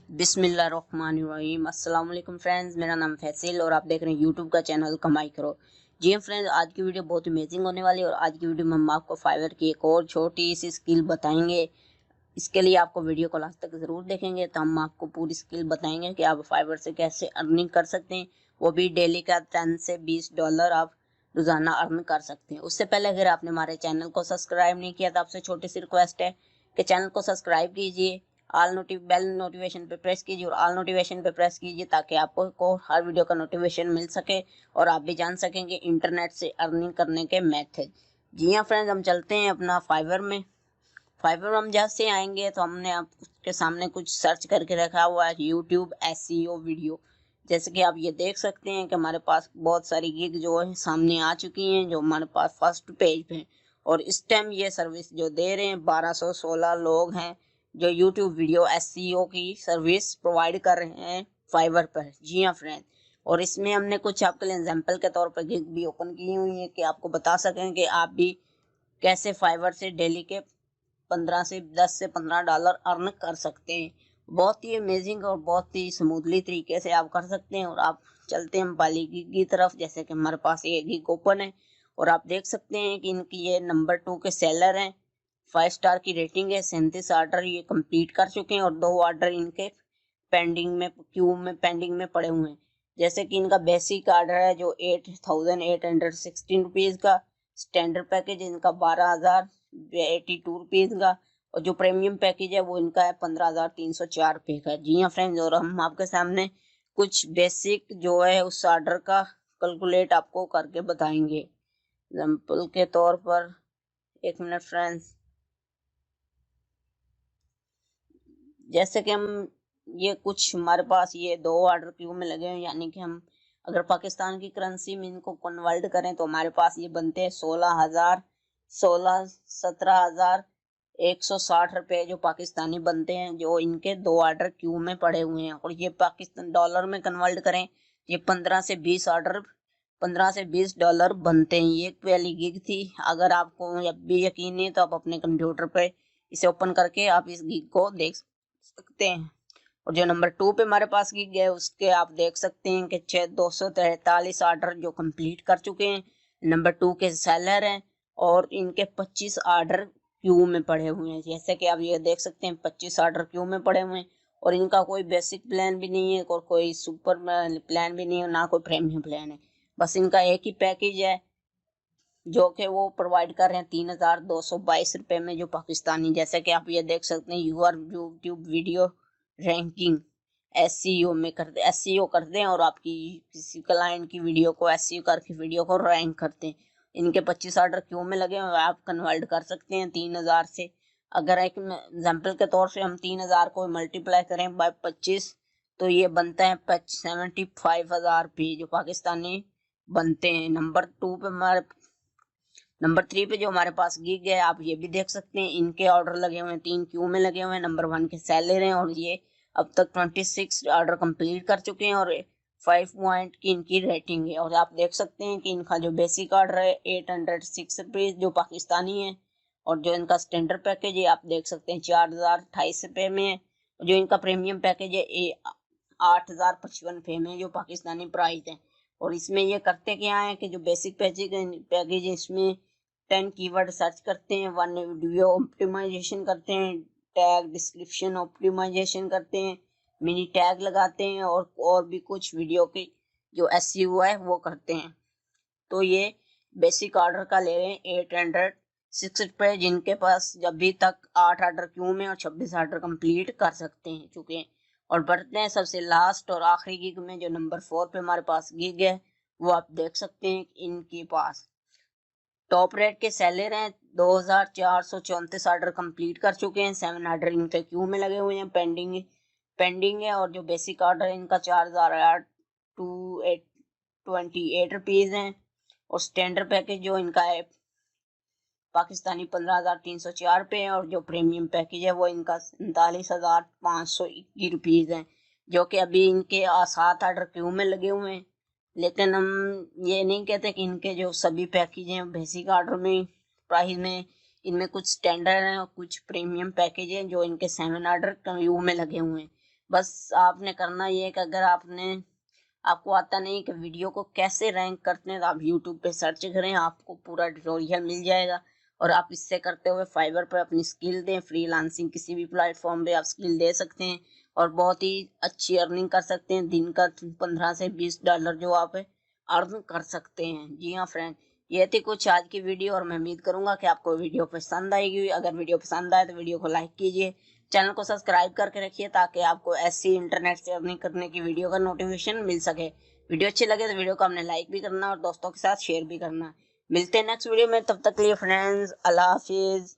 बिस्मिल्लाहिर्रहमानिर्रहीम। अस्सलाम वालेकुम फ्रेंड्स, मेरा नाम फैसिल और आप देख रहे हैं यूट्यूब का चैनल कमाई करो। जी हाँ फ्रेंड्स, आज की वीडियो बहुत अमेजिंग होने वाली है और आज की वीडियो में हम आपको फाइवर की एक और छोटी सी स्किल बताएंगे। इसके लिए आपको वीडियो को लास्ट तक ज़रूर देखेंगे तो हम आपको पूरी स्किल बताएंगे कि आप फाइवर से कैसे अर्निंग कर सकते हैं, वो भी डेली का 10 से $20 आप रोज़ाना अर्न कर सकते हैं। उससे पहले अगर आपने हमारे चैनल को सब्सक्राइब नहीं किया तो आपसे छोटी सी रिक्वेस्ट है कि चैनल को सब्सक्राइब कीजिए, बेल नोटिफिकेशन पे प्रेस कीजिए और ऑल नोटिफिकेशन पे प्रेस कीजिए ताकि आपको हर वीडियो का नोटिफिकेशन मिल सके और आप भी जान सकेंगे इंटरनेट से अर्निंग करने के मेथड। जी हाँ फ्रेंड्स, हम चलते हैं अपना फाइवर में। फाइवर हम जहाँ से आएंगे तो हमने आपके सामने कुछ सर्च करके रखा हुआ है यूट्यूब एसईओ वीडियो। जैसे कि आप ये देख सकते हैं कि हमारे पास बहुत सारी गिग जो है सामने आ चुकी हैं जो हमारे पास फर्स्ट पेज पे हैं और इस टाइम ये सर्विस जो दे रहे हैं 1216 लोग हैं जो यूट्यूब वीडियो एसईओ की सर्विस प्रोवाइड कर रहे हैं फाइवर पर। जी हाँ फ्रेंड, और इसमें हमने कुछ आपके लिए एग्जाम्पल के तौर पर गिग भी ओपन की हुई है कि आपको बता सकें कि आप भी कैसे फाइवर से डेली के 10 से $15 अर्न कर सकते हैं। बहुत ही अमेजिंग और बहुत ही स्मूथली तरीके से आप कर सकते हैं। और आप चलते हैं पहली गिग की तरफ। जैसे कि हमारे पास ये गिग ओपन है और आप देख सकते हैं कि इनकी ये नंबर 2 के सेलर हैं, 5 स्टार की रेटिंग है, 37 ऑर्डर ये कंप्लीट कर चुके हैं और 2 ऑर्डर इनके क्यू में पेंडिंग में पड़े हुए हैं। जैसे कि इनका बेसिक ऑर्डर है जो 8,816 रुपीज़ का, स्टैंडर्ड पैकेज इनका 12,082 रुपीज़ का और जो प्रीमियम पैकेज है वो इनका है 15,304 रुपये का। जी हाँ फ्रेंड्स, और हम आपके सामने कुछ बेसिक जो है उस ऑर्डर का कैलकुलेट आपको करके बताएंगे। एग्जाम्पल के तौर पर एक मिनट फ्रेंड्स, जैसे कि हम ये कुछ हमारे पास ये 2 ऑर्डर क्यू में लगे हैं, यानी कि हम अगर पाकिस्तान की करेंसी में इनको कन्वर्ट करें तो हमारे पास ये बनते हैं 17,160 रुपये जो पाकिस्तानी बनते हैं, जो इनके 2 ऑर्डर क्यू में पड़े हुए हैं। और ये पाकिस्तान डॉलर में कन्वर्ट करें ये 15 से 20 डॉलर बनते हैं। ये पहली गिग थी। अगर आपको अब भी यकीन नहीं तो आप अपने कंप्यूटर पे इसे ओपन करके आप इस गिग को देख सकते हैं। और जो नंबर 2 पे हमारे पास गिग है उसके आप देख सकते हैं कि 243 ऑर्डर जो कंप्लीट कर चुके हैं, नंबर 2 के सेलर हैं और इनके 25 ऑर्डर क्यू में पड़े हुए हैं। जैसे कि आप ये देख सकते हैं 25 ऑर्डर क्यू में पड़े हुए हैं और इनका कोई बेसिक प्लान भी नहीं है और कोई सुपर प्लान भी नहीं है, ना कोई प्रीमियम प्लान है। बस इनका एक ही पैकेज है जो कि वो प्रोवाइड कर रहे हैं 3,222 रुपये में जो पाकिस्तानी। जैसे कि आप ये देख सकते हैं यूट्यूब वीडियो रैंकिंग एसईओ में करते एसईओ करते हैं और आपकी किसी क्लाइंट की वीडियो को एसईओ करके वीडियो को रैंक करते हैं। इनके 25 ऑर्डर क्यों में लगे हुए आप कन्वर्ट कर सकते हैं 3,000 से। अगर एक एग्जाम्पल के तौर से हम 3,000 को मल्टीप्लाई करें बाय 25 तो ये बनता है 75,000 रुपये जो पाकिस्तानी बनते हैं। नंबर 3 पे जो हमारे पास गिग है आप ये भी देख सकते हैं, इनके ऑर्डर लगे हुए हैं 3 क्यू में लगे हुए हैं, नंबर 1 के सेलर हैं और ये अब तक 26 ऑर्डर कंप्लीट कर चुके हैं और 5 पॉइंट की इनकी रेटिंग है। और आप देख सकते हैं कि इनका जो बेसिक ऑर्डर है 806 रुपीज़ जो पाकिस्तानी है और जो इनका स्टैंडर्ड पैकेज है आप देख सकते हैं 4,028 रुपये में है। जो इनका प्रीमियम पैकेज है 8,055 रुपये में जो पाकिस्तानी प्राइस है। और इसमें ये करते क्या है कि जो बेसिक पैकेज है इसमें 10 कीवर्ड सर्च करते हैं, 1 वीडियो ऑप्टिमाइजेशन करते हैं, टैग डिस्क्रिप्शन ऑप्टिमाइजेशन करते हैं, मिनी टैग लगाते हैं और भी कुछ वीडियो की जो एसईओ है वो करते हैं। तो ये बेसिक ऑर्डर का ले रहे हैं 806 रुपये, जिनके पास अभी तक 8 ऑर्डर क्यू में और 26 ऑर्डर कंप्लीट कर सकते हैं चुके हैं। और बढ़ते हैं सबसे लास्ट और आखिरी गिग में जो नंबर 4 पे हमारे पास गिग है वो आप देख सकते हैं इनके पास टॉप रेट के सेलर हैं, 2,434 ऑर्डर कंप्लीट कर चुके हैं, 7 ऑर्डर इनके क्यू में लगे हुए हैं, पेंडिंग है। और जो बेसिक ऑर्डर इनका 4,228 रुपीज़ हैं और स्टैंडर्ड पैकेज जो इनका है पाकिस्तानी 15,304 रुपये है और जो प्रीमियम पैकेज है वो इनका 39,521 रुपीज़ हैं, जो कि अभी इनके 7 ऑर्डर क्यू में लगे हुए हैं। लेकिन हम ये नहीं कहते कि इनके जो सभी पैकेज हैं बेसिक ऑर्डर में प्राइस में इनमें कुछ स्टैंडर्ड हैं और कुछ प्रीमियम पैकेज हैं जो इनके 7 ऑर्डर क्यू में लगे हुए हैं। बस आपने करना ये है कि अगर आपको आता नहीं कि वीडियो को कैसे रैंक करते हैं, तो आप यूट्यूब पे सर्च करें, आपको पूरा ट्यूटोरियल मिल जाएगा और आप इससे करते हुए फाइवर पर अपनी स्किल दें। फ्रीलांसिंग किसी भी प्लेटफॉर्म पे आप स्किल दे सकते हैं और बहुत ही अच्छी अर्निंग कर सकते हैं। दिन का 15 से $20 जो आप अर्न कर सकते हैं। जी हाँ फ्रेंड, ये थी कुछ आज की वीडियो और मैं उम्मीद करूंगा कि आपको वीडियो पसंद आएगी। अगर वीडियो पसंद आए तो वीडियो को लाइक कीजिए, चैनल को सब्सक्राइब करके रखिए ताकि आपको ऐसी इंटरनेट से अर्निंग करने की वीडियो का नोटिफिकेशन मिल सके। वीडियो अच्छी लगे तो वीडियो को हमने लाइक भी करना और दोस्तों के साथ शेयर भी करना। मिलते हैं नेक्स्ट वीडियो में, तब तक के लिए फ्रेंड्स, अल्लाह हाफिज।